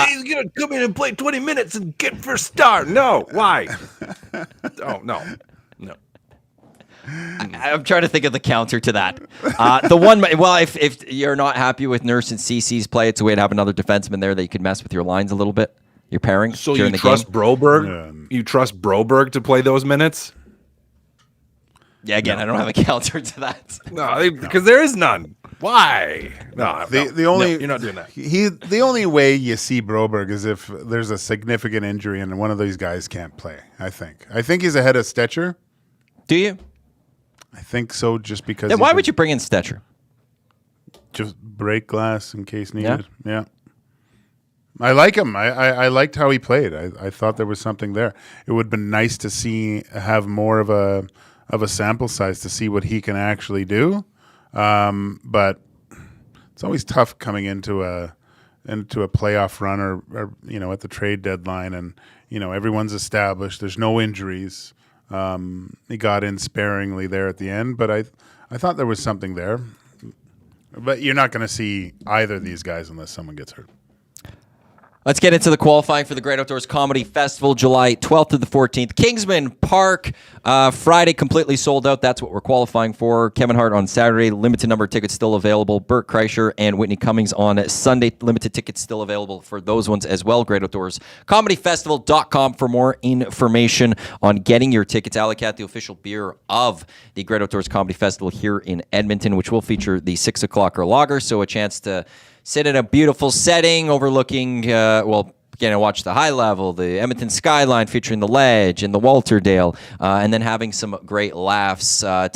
He's gonna come in and play 20 minutes and get first star. No, why? Oh no. I'm trying to think of the counter to that. The one, well, if you're not happy with Nurse and CC's play, it's a way to have another defenseman there that you can mess with your lines a little bit. Your pairing. So you trust Broberg? Yeah. You trust Broberg to play those minutes? Yeah, again, I don't have a counter to that. No, because there is none. Why? No, the only you're not doing that. The only way you see Broberg is if there's a significant injury and one of these guys can't play. I think he's ahead of Stetcher. Do you? I think so, just because. Then why would you bring in Stetcher? Just break glass in case needed. Yeah. I like him. I liked how he played. I thought there was something there. It would have been nice to have more of a sample size to see what he can actually do. But it's always tough coming into a playoff run or at the trade deadline, and everyone's established. There's no injuries. He got in sparingly there at the end, but I thought there was something there. But you're not going to see either of these guys unless someone gets hurt. Let's get into the qualifying for the Great Outdoors Comedy Festival, July 12th to the 14th. Kingsman Park, Friday completely sold out. That's what we're qualifying for. Kevin Hart on Saturday, limited number of tickets still available. Burt Kreischer and Whitney Cummings on Sunday, limited tickets still available for those ones as well. Great Outdoors ComedyFestival.com for more information on getting your tickets. Alley-Cat, the official beer of the Great Outdoors Comedy Festival here in Edmonton, which will feature the 6 o'clocker lager, so a chance to sit in a beautiful setting overlooking, watch the high level, the Edmonton skyline featuring the Ledge and the Walterdale, and then having some great laughs. To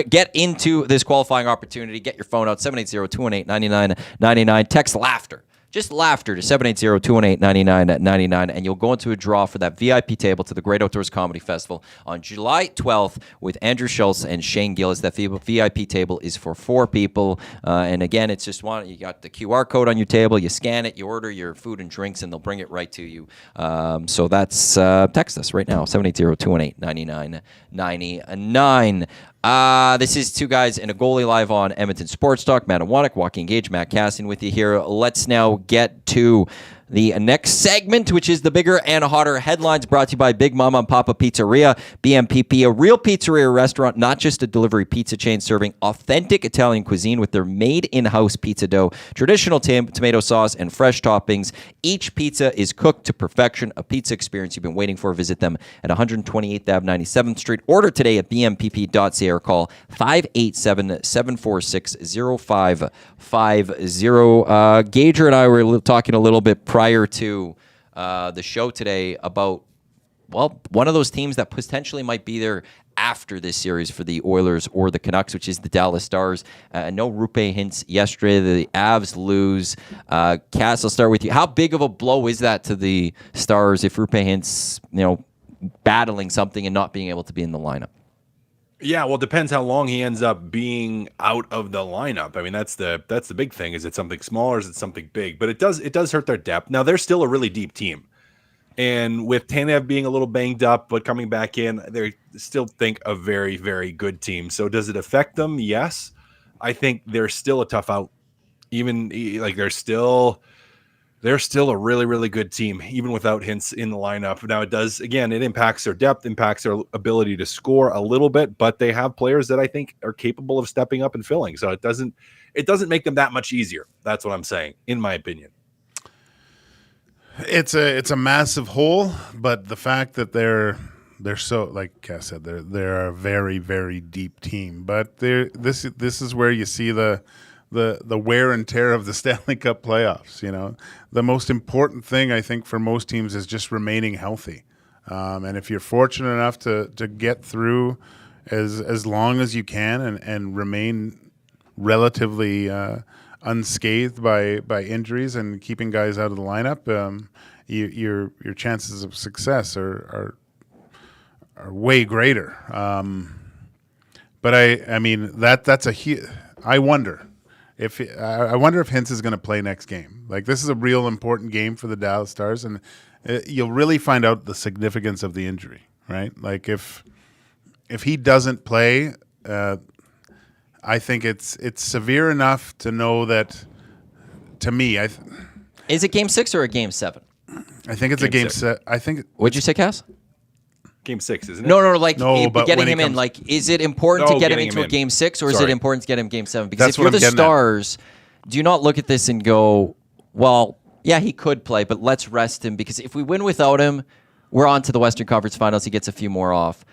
get into this qualifying opportunity, get your phone out, 780-218-9999. Text LAUGHTER. Just laughter to 780-218-9999, and you'll go into a draw for that VIP table to the Great Outdoors Comedy Festival on July 12th with Andrew Schultz and Shane Gillis. That VIP table is for 4 people, and again, it's just you got the QR code on your table, you scan it, you order your food and drinks, and they'll bring it right to you. So that's, text us right now, 780-218-9999. This is Two Guys and a Goalie live on Edmonton Sports Talk. Matthew Iwanyk, Joaquin Gage, Matt Kassian with you here. Let's now get to the next segment, which is the bigger and hotter headlines, brought to you by Big Mama and Papa Pizzeria, BMPP, a real pizzeria restaurant, not just a delivery pizza chain serving authentic Italian cuisine with their made in-house pizza dough, traditional tomato sauce, and fresh toppings. Each pizza is cooked to perfection, a pizza experience you've been waiting for. Visit them at 128th Ave, 97th Street. Order today at bmpp.ca or call 587-746-0550. Gager and I were talking a little bit prior to the show today about, one of those teams that potentially might be there after this series for the Oilers or the Canucks, which is the Dallas Stars. No Rupe Hintz yesterday. The Avs lose. Cass, I'll start with you. How big of a blow is that to the Stars if Rupe Hintz, battling something and not being able to be in the lineup? Yeah, well, it depends how long he ends up being out of the lineup. I mean, that's the big thing. Is it something small or is it something big? But it does hurt their depth. Now they're still a really deep team, and with Tanev being a little banged up but coming back in, they still think a very, very good team. So does it affect them? Yes, I think they're still a tough out. Even like they're still a really, really good team, even without Hintz in the lineup. Now, it impacts their depth, impacts their ability to score a little bit, but they have players that I think are capable of stepping up and filling. So it doesn't make them that much easier. That's what I'm saying, in my opinion. It's a massive hole, but the fact that they're so, like Cass said, they're a very, very deep team. But this is where you see the wear and tear of the Stanley Cup playoffs. The most important thing I think for most teams is just remaining healthy. And if you're fortunate enough to get through as long as you can and remain relatively unscathed by injuries and keeping guys out of the lineup, your chances of success are way greater. But I mean that's I wonder. I wonder if Hintz is going to play next game. Like, this is a real important game for the Dallas Stars, and you'll really find out the significance of the injury, right? Like, if he doesn't play, I think it's severe enough to know that. To me, Is it Game 6 or a Game 7? I think it's a game set. I think. What'd you say, Cass? Game 6, isn't it? No, but getting when him it in. comes- Like, is it important to get him getting into him a in. Game 6, or is it Sorry. important to get him Game 7? Because That's if you're what the I'm getting at. Stars, do you not look at this and go, well, yeah, he could play, but let's rest him, because if we win without him, we're on to the Western Conference Finals. He gets a few more off.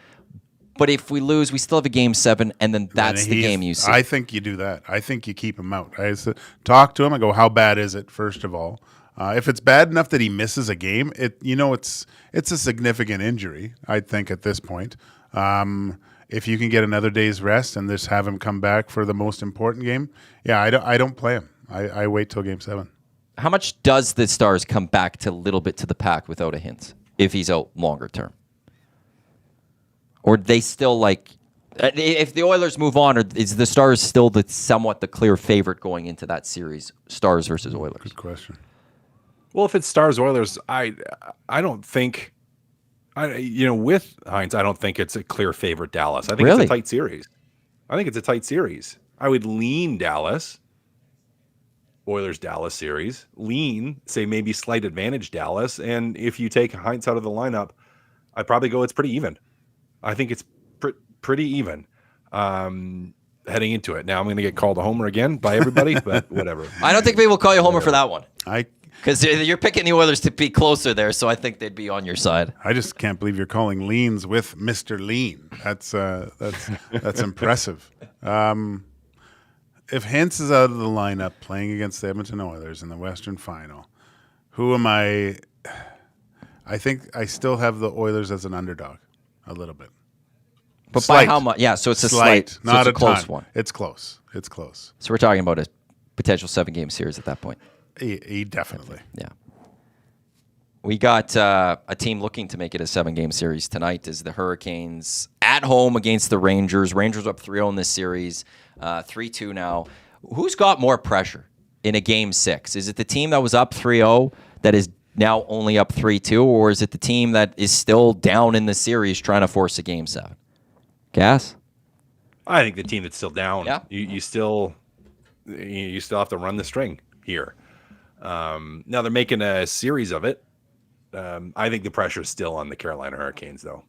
But if we lose, we still have a Game 7, and then that's the game you see. I think you do that. I think you keep him out. I talk to him. I go, how bad is it, first of all? If it's bad enough that he misses a game, it's a significant injury, I think, at this point. If you can get another day's rest and just have him come back for the most important game, yeah, I don't play him. I wait till Game 7. How much does the Stars come back to a little bit to the pack without a hint if he's out longer term? Or they still, like, if the Oilers move on, or is the Stars still somewhat the clear favorite going into that series, Stars versus Oilers? Good question. Well, if it's Stars Oilers, I don't think, with Hintz, I don't think it's a clear favorite Dallas. I think Really? it's a tight series. I would lean Dallas, Oilers Dallas series. Lean, say maybe slight advantage Dallas. And if you take Hintz out of the lineup, I'd probably go it's pretty even. I think it's pretty even heading into it. Now I'm going to get called a homer again by everybody, but whatever. I don't think people will call you homer for that one. I Because you're picking the Oilers to be closer there, so I think they'd be on your side. just can't believe you're calling leans with Mr. Lean. That's impressive. If Hintz is out of the lineup playing against the Edmonton Oilers in the Western Final, who am I? I think I still have the Oilers as an underdog, a little bit. But Slight. by how much? Yeah, so it's a slight, so not it's a close ton. one. It's close. So we're talking about a potential 7-game series at that point. Definitely. Yeah. We got a team looking to make it a 7-game series tonight is the Hurricanes at home against the Rangers. Rangers up 3-0 in this series, 3-2 now. Who's got more pressure in a Game 6? Is it the team that was up 3-0 that is now only up 3-2, or is it the team that is still down in the series trying to force a Game 7? Gas? I think the team that's still down. Yeah. You still have to run the string here. Now they're making a series of it. I think the pressure is still on the Carolina Hurricanes, though.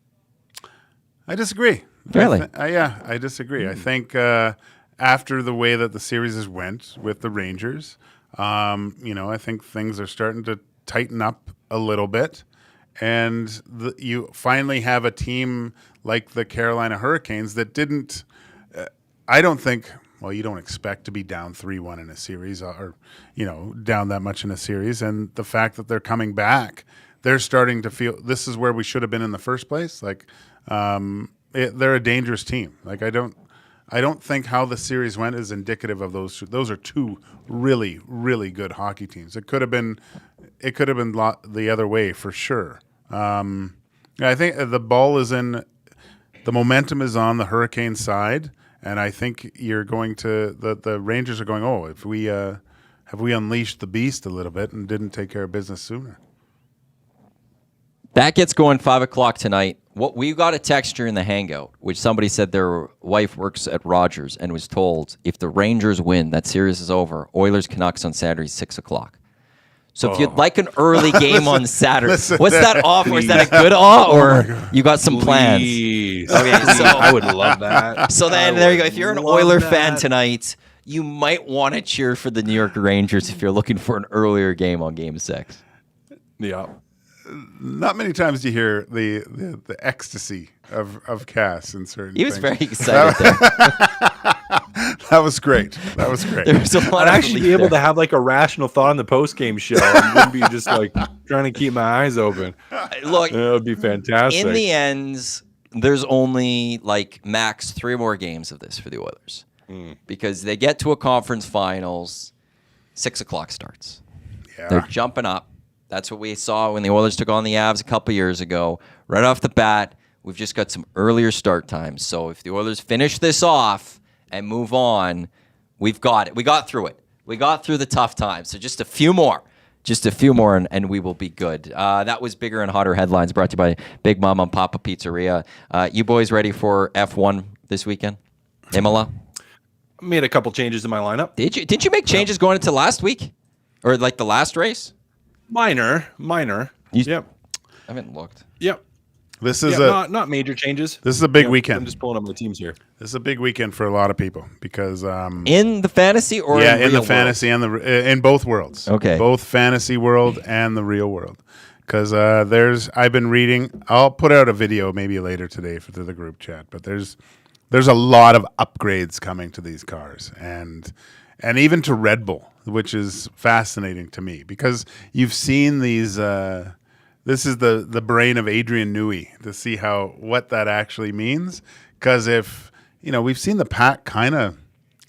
I disagree. Really? I disagree. I think after the way that the series went with the Rangers, I think things are starting to tighten up a little bit. And you finally have a team like the Carolina Hurricanes that didn't I don't think – well, you don't expect to be down 3-1 in a series or, down that much in a series. And the fact that they're coming back, they're starting to feel this is where we should have been in the first place. Like they're a dangerous team. Like I don't think how the series went is indicative of those. Those are two really, really good hockey teams. It could have been the other way for sure. I think the ball is in the momentum is on the Hurricane side, and I think you're going to the Rangers are going, oh, if we have we unleashed the beast a little bit and didn't take care of business sooner. That gets going 5 o'clock tonight. We got a texture in the hangout, which somebody said their wife works at Rogers and was told if the Rangers win, that series is over. Oilers Canucks on Saturday, 6 o'clock. So if you'd like an early game on Saturday, what's that offer? Is that a good offer, or you got some plans? Okay, so I would love that. So then there you go. If you're an Oiler fan tonight, you might want to cheer for the New York Rangers if you're looking for an earlier game on Game 6. Yeah. Not many times do you hear the ecstasy of Cass in certain He was things. very excited there. That was great. That was great. There was a lot I'd of actually be relief able there. to have like a rational thought on the post-game show. I wouldn't be just like trying to keep my eyes open. Look, That would be fantastic. in the end, there's only like max 3 more games of this for the Oilers because they get to a conference finals, 6 o'clock starts. Yeah. They're jumping up. That's what we saw when the Oilers took on the Avs a couple years ago. Right off the bat, we've just got some earlier start times. So if the Oilers finish this off and move on, we've got it. We got through it. We got through the tough times. So just a few more. And we will be good. That was Bigger and Hotter Headlines brought to you by Big Mom and Papa Pizzeria. You boys ready for F1 this weekend? Imola? Made a couple changes in my lineup. Did you make changes going into last week? Or like the last race? Minor. Yep. I haven't looked. Yep. This is not major changes. This is a big Yep, weekend. I'm just pulling up my teams here. This is a big weekend for a lot of people because In the fantasy or in in the real fantasy and in both worlds. Okay. Both fantasy world and the real world. Because I've been reading. I'll put out a video maybe later today to the group chat. But there's a lot of upgrades coming to these cars and even to Red Bull, which is fascinating to me because you've seen these. This is the brain of Adrian Newey to see what that actually means. Because if we've seen the pack kind of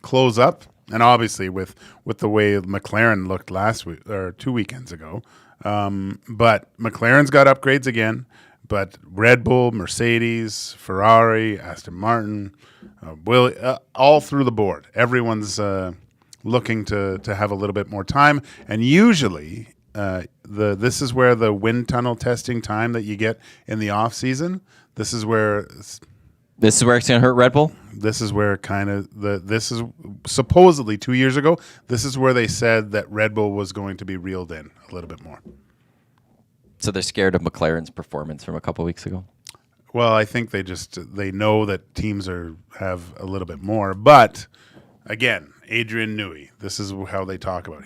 close up, and obviously with the way McLaren looked last week or 2 weekends ago, but McLaren's got upgrades again. But Red Bull, Mercedes, Ferrari, Aston Martin, all through the board, everyone's looking to have a little bit more time, and usually. This is where the wind tunnel testing time that you get in the off season. This is where it's going to hurt Red Bull. This is where this is supposedly 2 years ago. This is where they said that Red Bull was going to be reeled in a little bit more. So they're scared of McLaren's performance from a couple weeks ago. Well, I think they know that teams have a little bit more, but again. Adrian Newey. This is how they talk about.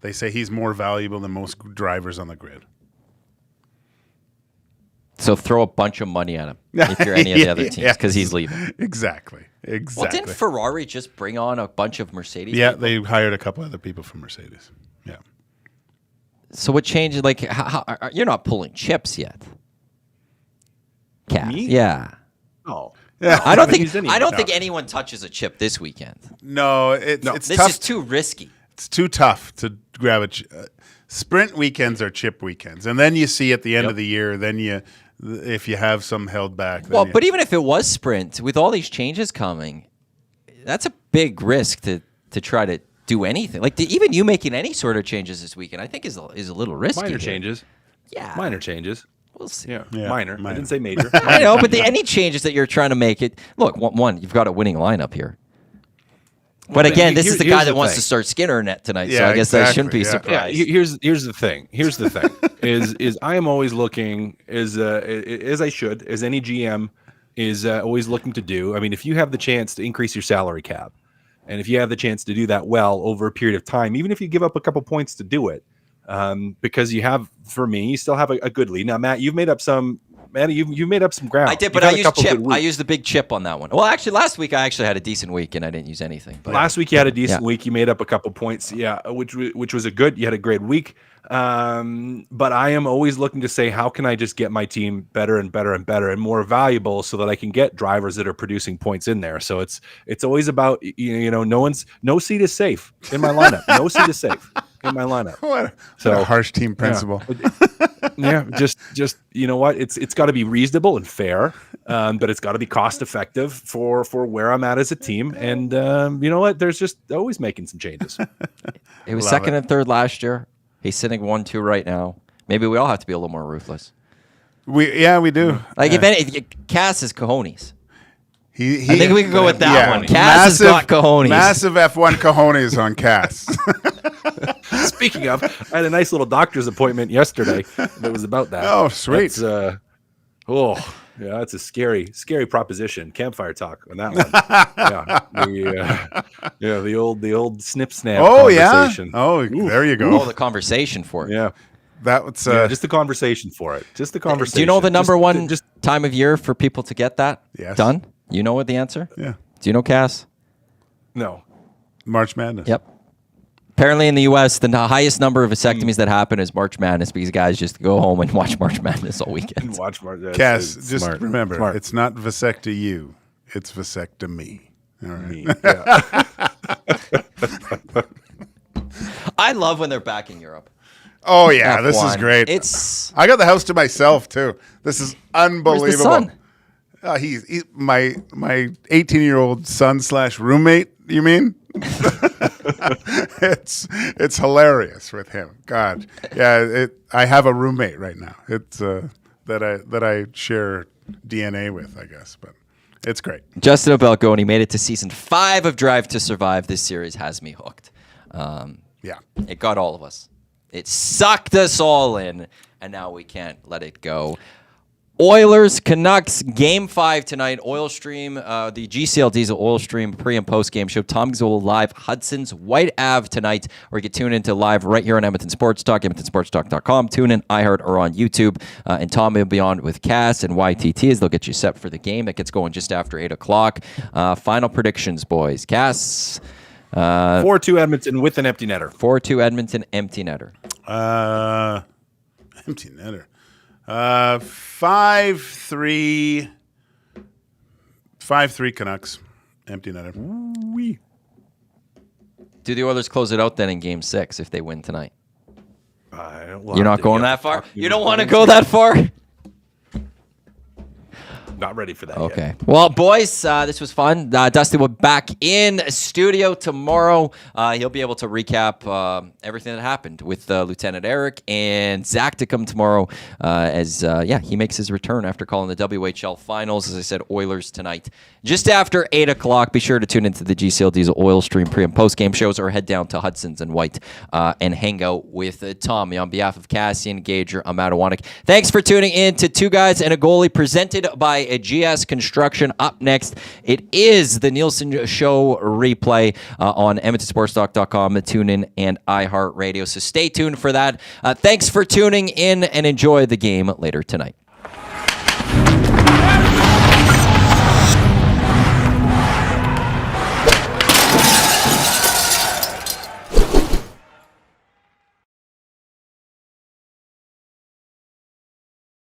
They say he's more valuable than most drivers on the grid. So throw a bunch of money at him if you're any of the other teams because he's leaving. Exactly. Well, didn't Ferrari just bring on a bunch of Mercedes? Yeah, people? they hired a couple other people from Mercedes. Yeah. So what changed? Like, how, you're not pulling chips yet. Cat. Me? Yeah. Oh. Yeah. I don't think anyone touches a chip this weekend. No, it's this tough. is too risky. It's too tough to grab a sprint weekends are chip weekends, and then you see at the end of the year. Then if you have some held back. But even if it was sprint, with all these changes coming, that's a big risk to try to do anything. Like even you making any sort of changes this weekend, I think is a little risky. Minor changes. Yeah. Minor changes. We'll see. Yeah. Minor. I didn't say major. I know, but any changes that you're trying to make it. Look, one, you've got a winning lineup here. But again, this is the guy that wants to start Skinner net tonight, so I guess that shouldn't be a surprise. Yeah, here's the thing. is I am always looking as I should, as any GM is always looking to do. I mean, if you have the chance to increase your salary cap, and if you have the chance to do that well over a period of time, even if you give up a couple points to do it, because you still have a good lead. Now, Matt, you've made up some ground. I did, but I used chip. I used the big chip on that one. Well, actually, last week I actually had a decent week and I didn't use anything. But last week you had a decent week. You made up a couple points. Yeah, which was you had a great week. But I am always looking to say, how can I just get my team better and better and better and more valuable so that I can get drivers that are producing points in there. So it's always about, no seat is safe in my lineup. No seat is safe. in my lineup. What a harsh team principal. Yeah, just you know what? It's got to be reasonable and fair, but it's got to be cost effective for where I'm at as a team. And you know what? There's just always making some changes. He was second and third last year. He's sitting 1-2 right now. Maybe we all have to be a little more ruthless. We do. Like if any, Cass is cojones. I think we could go with that one. Cass has got cojones. Massive F1 cojones on Cass. Speaking of, I had a nice little doctor's appointment yesterday that was about that. Oh, sweet. That's, that's a scary proposition. Campfire talk on that one. The old snip snap. Conversation. Oh, there you go. Oh, the conversation for it. Yeah. That's just the conversation for it. Just the conversation. Do you know the number one time of year for people to get that done? You know what the answer? Yeah. Do you know, Cass? No. March Madness. Yep. Apparently in the U.S., the highest number of vasectomies that happen is March Madness because guys just go home and watch March Madness all weekend. Watch March Madness. Cass, just smart. remember, Smart. it's not vasecto you, it's vasecto me. All right. Me. Yeah. I love when they're back in Europe. Oh yeah, this is F1. great. It's I got the house to myself too. This is unbelievable. Where's the son? He's my 18-year-old son / roommate. You mean? It's hilarious with him. God, yeah. I have a roommate right now. It's that I share DNA with, I guess, but it's great. Justin Obelgoni made it to season 5 of Drive to Survive. This series has me hooked. Yeah. It got all of us. It sucked us all in, and now we can't let it go. Oilers, Canucks, Game 5 tonight. Oil Stream, the GCL Diesel Oil Stream pre- and post-game show. Tom Gazzola live, Hudson's White Ave tonight, or you can tune into live right here on Edmonton Sports Talk, edmontonsportstalk.com. Tune in, iHeart, or on YouTube. And Tom will be on with Cass and YTT as they'll get you set for the game that gets going just after 8 o'clock. Final predictions, boys. Cass? 4-2 Edmonton with an empty netter. 4-2 Edmonton, empty netter. Empty netter. 5-3 Canucks. Empty netter. Wee. Do the Oilers close it out then in Game 6 if they win tonight? You're not going that far? You don't want to go that far? Not ready for that Okay. yet. Well, boys, this was fun. Dusty will be back in studio tomorrow. He'll be able to recap everything that happened with Lieutenant Eric and Zach to come tomorrow as he makes his return after calling the WHL Finals. As I said, Oilers tonight. Just after 8 o'clock, be sure to tune into the GCL Diesel Oil Stream pre- and post-game shows or head down to Hudson's and White and hang out with Tommy. On behalf of Kassian, Gage, I'm Matthew Iwanyk. Thanks for tuning in to Two Guys and a Goalie presented by GS Construction. Up next, it is the Nielsen Show replay on EdmontonSportsTalk.com, TuneIn, and iHeartRadio. So stay tuned for that. Thanks for tuning in and enjoy the game later tonight.